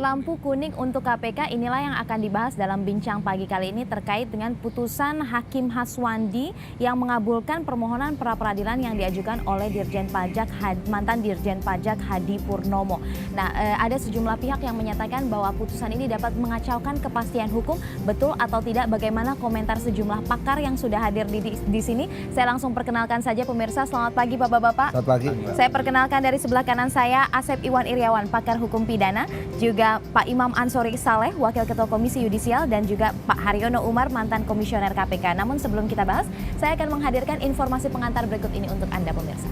Lampu kuning untuk KPK inilah yang akan dibahas dalam bincang pagi kali ini terkait dengan putusan Hakim Haswandi yang mengabulkan permohonan pra-peradilan yang diajukan oleh mantan Dirjen Pajak Hadi Purnomo. Nah, ada sejumlah pihak yang menyatakan bahwa putusan ini dapat mengacaukan kepastian hukum. Betul atau tidak? Bagaimana komentar sejumlah pakar yang sudah hadir di sini? Saya langsung perkenalkan saja pemirsa. Selamat pagi Bapak-bapak. Selamat pagi. Saya perkenalkan dari sebelah kanan saya Asep Iwan Iriawan, pakar hukum pidana, juga Pak Imam Ansori Saleh, Wakil Ketua Komisi Yudisial, dan juga Pak Haryono Umar, mantan Komisioner KPK. Namun sebelum kita bahas, saya akan menghadirkan informasi pengantar berikut ini untuk Anda pemirsa.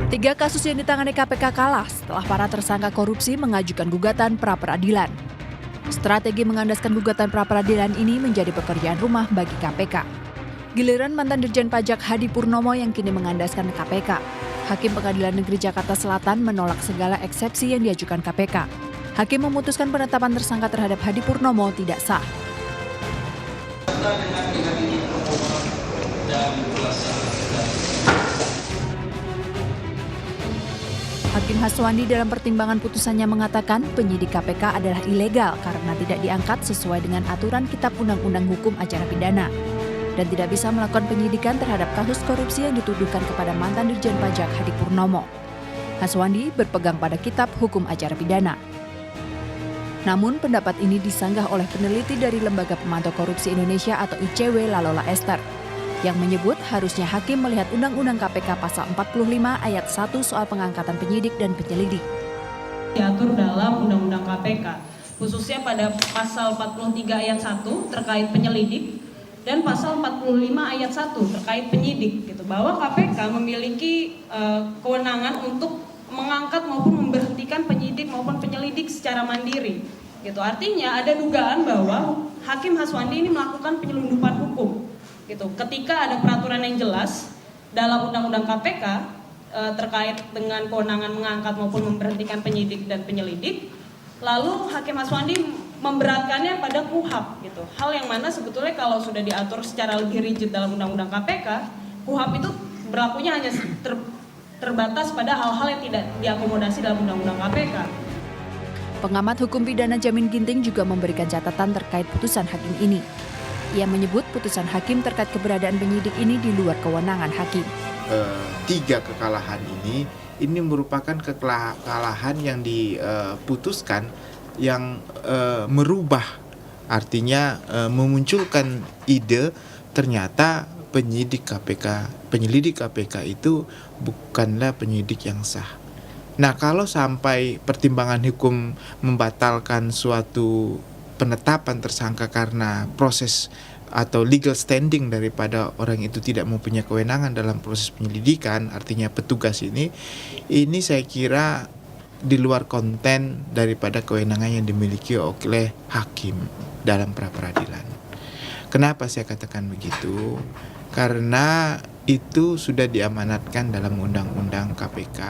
3 kasus yang ditangani KPK kalah setelah para tersangka korupsi mengajukan gugatan pra-peradilan. Strategi mengandaskan gugatan pra-peradilan ini menjadi pekerjaan rumah bagi KPK. Giliran mantan Dirjen Pajak Hadi Purnomo yang kini mengandaskan KPK. Hakim Pengadilan Negeri Jakarta Selatan menolak segala eksepsi yang diajukan KPK. Hakim memutuskan penetapan tersangka terhadap Hadi Purnomo tidak sah. Hakim Haswandi dalam pertimbangan putusannya mengatakan penyidik KPK adalah ilegal karena tidak diangkat sesuai dengan aturan Kitab Undang-Undang Hukum Acara Pidana dan tidak bisa melakukan penyidikan terhadap kasus korupsi yang dituduhkan kepada mantan Dirjen Pajak Hadi Purnomo. Haswandi berpegang pada Kitab Hukum Acara Pidana. Namun pendapat ini disanggah oleh peneliti dari Lembaga Pemantau Korupsi Indonesia atau ICW Lalola Esther, yang menyebut harusnya hakim melihat Undang-Undang KPK pasal 45 ayat 1 soal pengangkatan penyidik dan penyelidik. Diatur dalam Undang-Undang KPK, khususnya pada pasal 43 ayat 1 terkait penyelidik dan pasal 45 ayat 1 terkait penyidik, gitu, bahwa KPK memiliki kewenangan untuk mengangkat maupun memberhentikan penyidik maupun penyelidik secara mandiri, gitu. Artinya ada dugaan bahwa Hakim Haswandi ini melakukan penyelundupan hukum, gitu. Ketika ada peraturan yang jelas dalam Undang-Undang KPK terkait dengan kewenangan mengangkat maupun memberhentikan penyidik dan penyelidik, lalu Hakim Haswandi memberatkannya pada KUHAP, gitu. Hal yang mana sebetulnya kalau sudah diatur secara lebih rigid dalam Undang-Undang KPK, KUHAP itu berlakunya hanya terbatas pada hal-hal yang tidak diakomodasi dalam Undang-Undang KPK. Pengamat hukum pidana Jamin Ginting juga memberikan catatan terkait putusan hakim ini. Ia menyebut putusan hakim terkait keberadaan penyidik ini di luar kewenangan hakim. 3 kekalahan ini merupakan kekalahan yang diputuskan yang merubah, artinya memunculkan ide ternyata penyelidik KPK itu bukanlah penyidik yang sah. Nah, kalau sampai pertimbangan hukum membatalkan suatu penetapan tersangka karena proses atau legal standing daripada orang itu tidak mempunyai kewenangan dalam proses penyelidikan, artinya petugas ini saya kira di luar konten daripada kewenangan yang dimiliki oleh hakim dalam pra-peradilan. Kenapa saya katakan begitu? Karena itu sudah diamanatkan dalam Undang-Undang KPK.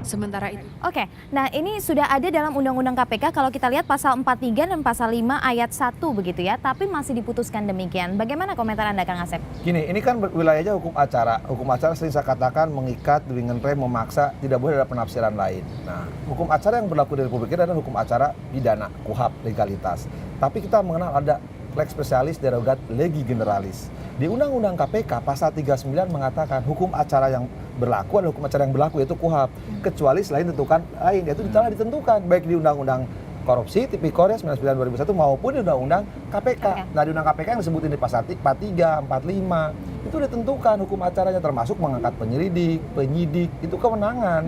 Sementara itu, Oke, nah ini sudah ada dalam Undang-Undang KPK kalau kita lihat pasal 43 dan pasal 5 ayat 1 begitu ya, tapi masih diputuskan demikian. Bagaimana komentar Anda Kang Asep? Gini, ini kan wilayahnya hukum acara. Hukum acara sering saya katakan mengikat, dengan rem, memaksa, tidak boleh ada penafsiran lain. Nah, hukum acara yang berlaku di Republik ini adalah hukum acara pidana, KUHAP, legalitas. Tapi kita mengenal ada lex specialis derogat legi generalis. Di Undang-Undang KPK pasal 39 mengatakan hukum acara yang berlaku adalah hukum acara yang berlaku yaitu KUHAP, kecuali selain tentukan lain, yaitu telah ditentukan baik di Undang-Undang Korupsi Tipikor 99/2001 maupun di Undang-Undang KPK. Nah, di Undang KPK yang disebutin di pasal 43, 45 itu ditentukan hukum acaranya termasuk mengangkat penyelidik, penyidik, itu kewenangan.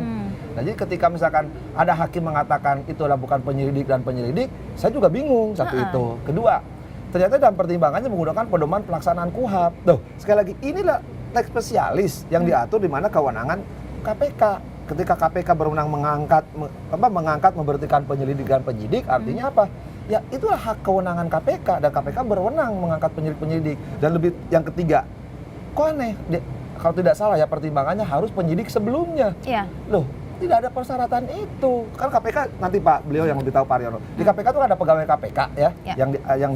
Nah, jadi ketika misalkan ada hakim mengatakan itu adalah bukan penyelidik dan penyelidik, saya juga bingung satu itu. Kedua, ternyata dalam pertimbangannya menggunakan pedoman pelaksanaan KUHAP. Tuh, sekali lagi inilah lex spesialis yang diatur di mana kewenangan KPK. Ketika KPK berwenang mengangkat, memberhentikan penyelidik dan penyidik, artinya apa? Ya itulah hak kewenangan KPK dan KPK berwenang mengangkat penyelidik. Dan lebih yang ketiga, kok aneh? Kalau tidak salah ya pertimbangannya harus penyidik sebelumnya. Iya. Loh, Tidak ada persyaratan itu. Kan KPK nanti Pak, beliau yang lebih tahu Pak Haryono. Di KPK itu ada pegawai KPK ya, yang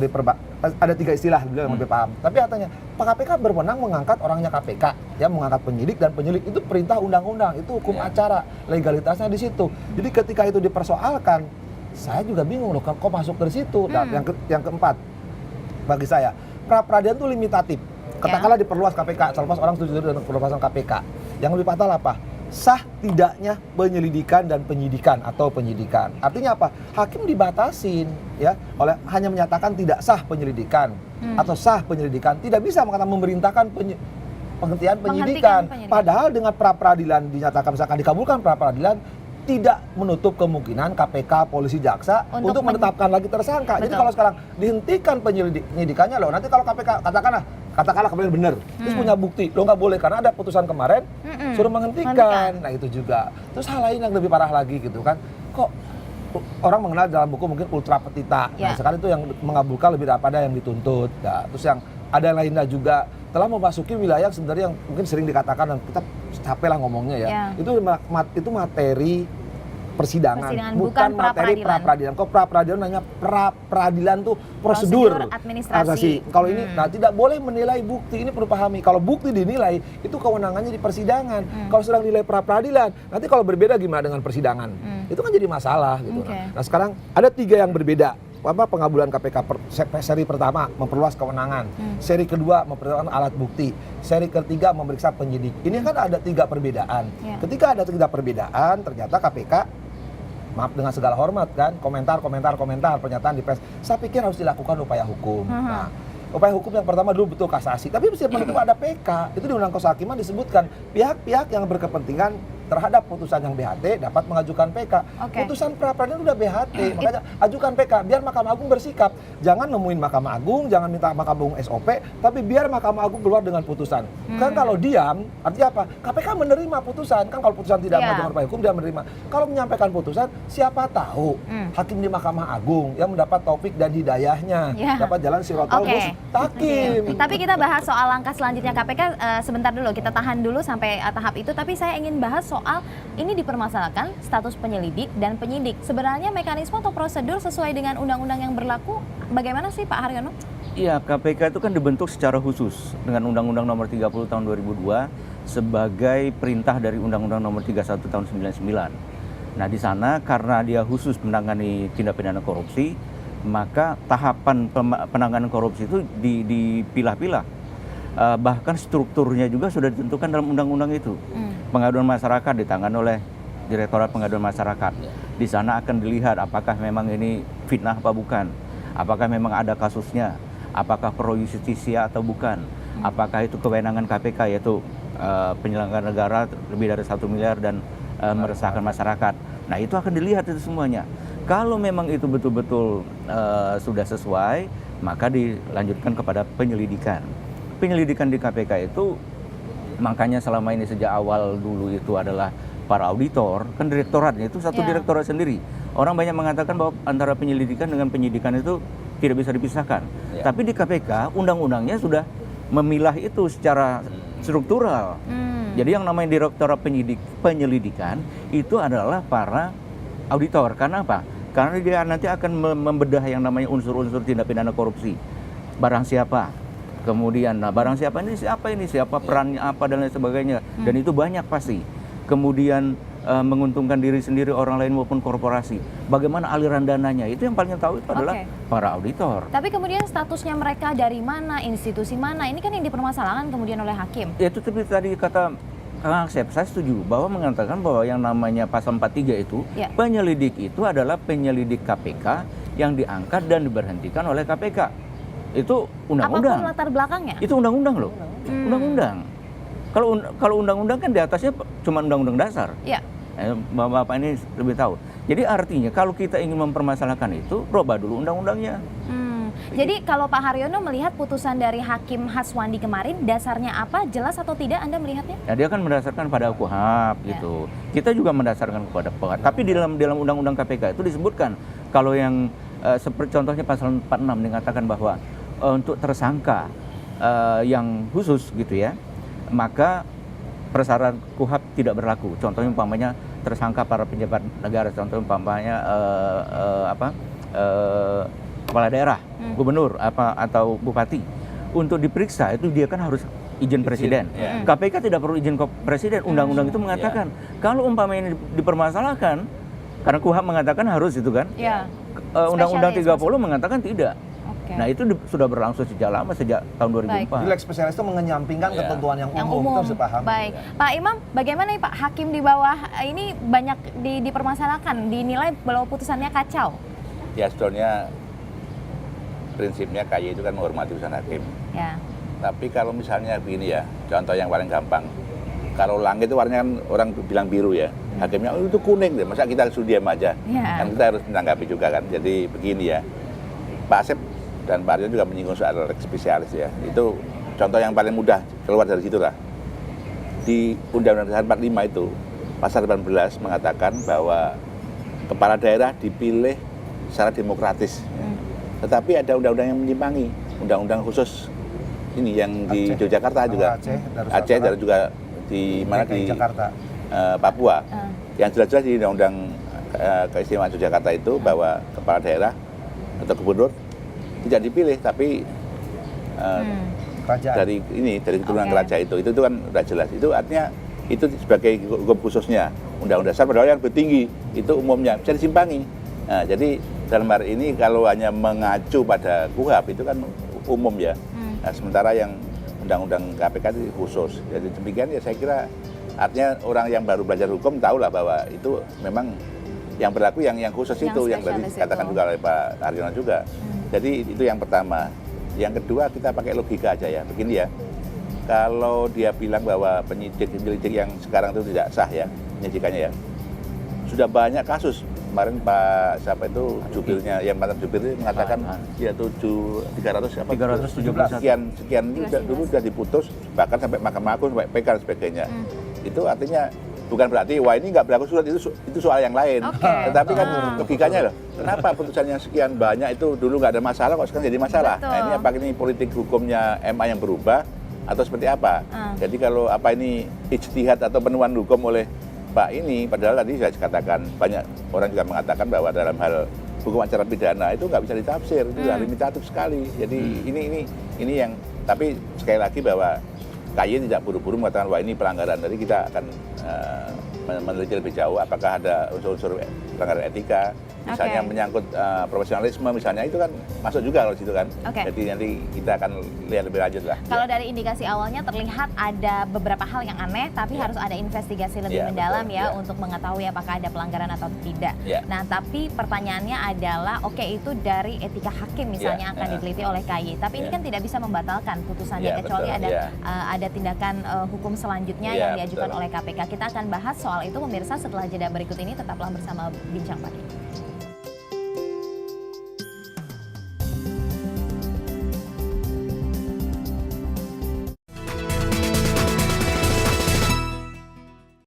ada 3 istilah beliau yang lebih paham. Tapi katanya Pak KPK berwenang mengangkat orangnya KPK, ya mengangkat penyidik dan penyidik itu perintah undang-undang, itu hukum acara, legalitasnya di situ. Jadi ketika itu dipersoalkan, saya juga bingung loh kok masuk dari situ. Nah, yang keempat bagi saya, pra peradilan itu limitatif. Katakanlah diperluas KPK, selepas orang setuju dengan perluasan KPK. Yang lebih fatal apa? Sah tidaknya penyelidikan dan penyidikan atau penyidikan. Artinya apa? Hakim dibatasin ya oleh hanya menyatakan tidak sah penyelidikan atau sah penyelidikan, tidak bisa mengatakan memerintahkan penghentian penyidikan. Padahal dengan pra peradilan dinyatakan misalkan dikabulkan pra peradilan, tidak menutup kemungkinan KPK, polisi, jaksa untuk menetapkan lagi tersangka. Betul. Jadi kalau sekarang dihentikan penyidikannya loh, nanti kalau KPK katakanlah kemarin benar, terus punya bukti, lo nggak boleh karena ada putusan kemarin suruh menghentikan. Nah itu juga. Terus hal lain yang lebih parah lagi gitu kan, kok orang mengenal dalam buku mungkin ultra petita. Nah sekarang itu yang mengabulkan lebih daripada yang dituntut. Nah, terus yang ada lainnya juga telah memasuki wilayah sebenarnya yang mungkin sering dikatakan dan kita capek lah ngomongnya ya. Itu materi persidangan bukan materi pra-peradilan. Kok pra-peradilan namanya pra-peradilan tuh prosedur administrasi. Kalau ini tidak boleh menilai bukti, ini perlu pahami. Kalau bukti dinilai itu kewenangannya di persidangan. Kalau sedang nilai pra-peradilan, nanti kalau berbeda gimana dengan persidangan? Itu kan jadi masalah gitu. Nah, sekarang ada 3 yang berbeda. Pengabulan KPK seri pertama memperluas kewenangan, seri kedua memperluas alat bukti, seri ketiga memeriksa penyidik. Ini kan ada 3 perbedaan. Ketika ada 3 perbedaan, ternyata KPK, maaf dengan segala hormat kan, komentar pernyataan di pers, saya pikir harus dilakukan upaya hukum. Nah, upaya hukum yang pertama dulu betul kasasi, tapi mesti itu ada PK. Itu di Undang-Undang Kehakiman disebutkan pihak-pihak yang berkepentingan terhadap putusan yang BHT dapat mengajukan PK. Putusan pra-peradilan udah BHT, makanya ajukan PK biar Mahkamah Agung bersikap. Jangan nemuin Mahkamah Agung, jangan minta Mahkamah Agung SOP, tapi biar Mahkamah Agung keluar dengan putusan. Kan kalau diam, artinya apa? KPK menerima putusan. Kan kalau putusan tidak mengajukan upaya hukum, dia menerima. Kalau menyampaikan putusan, siapa tahu hakim di Mahkamah Agung yang mendapat taufik dan hidayahnya, dapat jalan sirotol mustaqim. Tapi kita bahas soal langkah selanjutnya KPK sebentar dulu, kita tahan dulu sampai tahap itu. Tapi saya ingin bahas soal ini dipermasalahkan status penyelidik dan penyidik. Sebenarnya mekanisme atau prosedur sesuai dengan undang-undang yang berlaku bagaimana sih Pak Haryono? Iya, KPK itu kan dibentuk secara khusus dengan Undang-Undang Nomor 30 Tahun 2002 sebagai perintah dari Undang-Undang Nomor 31 Tahun 99. Nah, di sana karena dia khusus menangani tindak pidana korupsi, maka tahapan penanganan korupsi itu dipilah-pilah. Bahkan strukturnya juga sudah ditentukan dalam undang-undang itu. Pengaduan masyarakat ditangani oleh Direktorat Pengaduan Masyarakat. Di sana akan dilihat apakah memang ini fitnah apa bukan, apakah memang ada kasusnya, apakah pro justisia atau bukan, apakah itu kewenangan KPK yaitu penyelenggara negara lebih dari 1 miliar dan meresahkan masyarakat. Nah itu akan dilihat itu semuanya. Kalau memang itu betul-betul sudah sesuai, maka dilanjutkan kepada penyelidikan. Penyelidikan di KPK itu makanya selama ini sejak awal dulu itu adalah para auditor, kan direktoratnya itu satu direktorat sendiri. Orang banyak mengatakan bahwa antara penyelidikan dengan penyidikan itu tidak bisa dipisahkan. Tapi di KPK undang-undangnya sudah memilah itu secara struktural. Jadi yang namanya direktorat penyelidikan itu adalah para auditor. Karena apa? Karena dia nanti akan membedah yang namanya unsur-unsur tindak pidana korupsi. Barang siapa? Kemudian, barang siapa ini, siapa perannya apa dan lain sebagainya. Dan itu banyak pasti. Kemudian menguntungkan diri sendiri, orang lain maupun korporasi. Bagaimana aliran dananya, itu yang paling tahu itu adalah para auditor. Tapi kemudian statusnya mereka dari mana, institusi mana, ini kan yang dipermasalahkan kemudian oleh hakim. Ya itu tadi kata Kang Asep, saya setuju bahwa mengatakan bahwa yang namanya pasal 43 itu, penyelidik itu adalah penyelidik KPK yang diangkat dan diberhentikan oleh KPK. Itu undang-undang. Apapun latar belakangnya? Itu undang-undang loh. Undang-undang. Kalau undang-undang kan di atasnya cuma undang-undang dasar. Iya. Bapak ini lebih tahu. Jadi artinya kalau kita ingin mempermasalahkan itu, rubah dulu undang-undangnya. Jadi kalau Pak Haryono melihat putusan dari Hakim Haswandi kemarin, dasarnya apa? Jelas atau tidak Anda melihatnya? Ya, dia kan mendasarkan pada KUHP gitu. Kita juga mendasarkan kepada KUHP. Tapi di dalam undang-undang KPK itu disebutkan kalau yang seperti contohnya pasal 46 dikatakan bahwa untuk tersangka yang khusus gitu ya, maka persyarat KUHP tidak berlaku. Contohnya umpamanya tersangka para pejabat negara, contoh umpamanya kepala daerah, gubernur atau bupati, untuk diperiksa itu dia kan harus izin presiden. KPK tidak perlu izin presiden. Undang-undang itu mengatakan kalau umpamanya ini dipermasalahkan, karena KUHP mengatakan harus itu kan. Undang-Undang 30 mengatakan tidak. Nah itu sudah berlangsung sejak lama, sejak tahun 2004. Jadi lex spesialis itu menyampingkan ketentuan yang umum, itu harus dipahami. Baik, Pak Imam, bagaimana nih Pak, hakim di bawah ini banyak dipermasalahkan, dinilai bahwa putusannya kacau. Ya sebetulnya prinsipnya KY itu kan menghormati putusan hakim. Ya. Tapi kalau misalnya begini ya, contoh yang paling gampang. Kalau langit itu warnanya kan orang bilang biru ya, hakimnya itu kuning deh, masa kita suruh diam aja? Kan kita harus menanggapi juga kan. Jadi begini ya, Pak Asep dan Pak Aryo juga menyinggung soal lex spesialis ya. Itu contoh yang paling mudah keluar dari situ lah. Di Undang-Undang Dasar 45 itu pasal 18 mengatakan bahwa kepala daerah dipilih secara demokratis. Tetapi ada undang-undang yang menyimpangi, undang-undang khusus ini yang di Yogyakarta juga, Aceh dan juga di mana di Jakarta, Papua. Yang jelas-jelas di undang-undang keistimewaan Yogyakarta itu bahwa kepala daerah atau gubernur tidak dipilih tapi dari keturunan kerajaan itu kan sudah jelas. Itu artinya itu sebagai hukum khususnya. Undang-undang dasar padahal yang lebih tinggi itu umumnya bisa disimpangi. Nah, jadi dalam hari ini kalau hanya mengacu pada KUHP itu kan umum ya. Nah, sementara yang undang-undang KPK itu khusus. Jadi demikian ya saya kira artinya orang yang baru belajar hukum tahulah bahwa itu memang yang berlaku yang khusus itu yang tadi dikatakan juga oleh Pak Aryono juga. Jadi itu yang pertama. Yang kedua kita pakai logika aja ya. Begini ya. Kalau dia bilang bahwa penyidik yang sekarang itu tidak sah ya penyidikannya ya. Sudah banyak kasus. Kemarin Pak siapa itu jubirnya yang mantan jubir itu mengatakan ya 317 sekian itu dulu sudah diputus bahkan sampai Mahkamah Agung sampai PK dan sebagainya. Itu artinya bukan berarti wah ini nggak berlaku surat itu soal yang lain. Tetapi kan logikanya loh, kenapa putusannya sekian banyak itu dulu nggak ada masalah kok sekarang jadi masalah. Nah ini apakah ini politik hukumnya MA yang berubah atau seperti apa? Jadi kalau apa ini ijtihad atau penemuan hukum oleh Pak ini, padahal tadi saya katakan banyak orang juga mengatakan bahwa dalam hal hukum acara pidana itu nggak bisa ditafsir, itu limitatif sekali. Jadi ini yang tapi sekali lagi bahwa KY tidak buru-buru mengatakan wah ini pelanggaran. Jadi kita akan meneliti lebih jauh apakah ada unsur-unsur pelanggaran etika, misalnya menyangkut profesionalisme misalnya itu kan masuk juga kalau situ kan. Jadi nanti kita akan lihat lebih lanjut lah. Kalau dari indikasi awalnya terlihat ada beberapa hal yang aneh, tapi harus ada investigasi lebih mendalam untuk mengetahui apakah ada pelanggaran atau tidak. Nah, tapi pertanyaannya adalah, itu dari etika hakim misalnya akan diteliti oleh KY, tapi ini kan tidak bisa membatalkan putusannya kecuali ada tindakan hukum selanjutnya yang diajukan oleh KPK. Kita akan bahas soal itu pemirsa setelah jeda berikut ini, tetaplah bersama Bincang Pagi.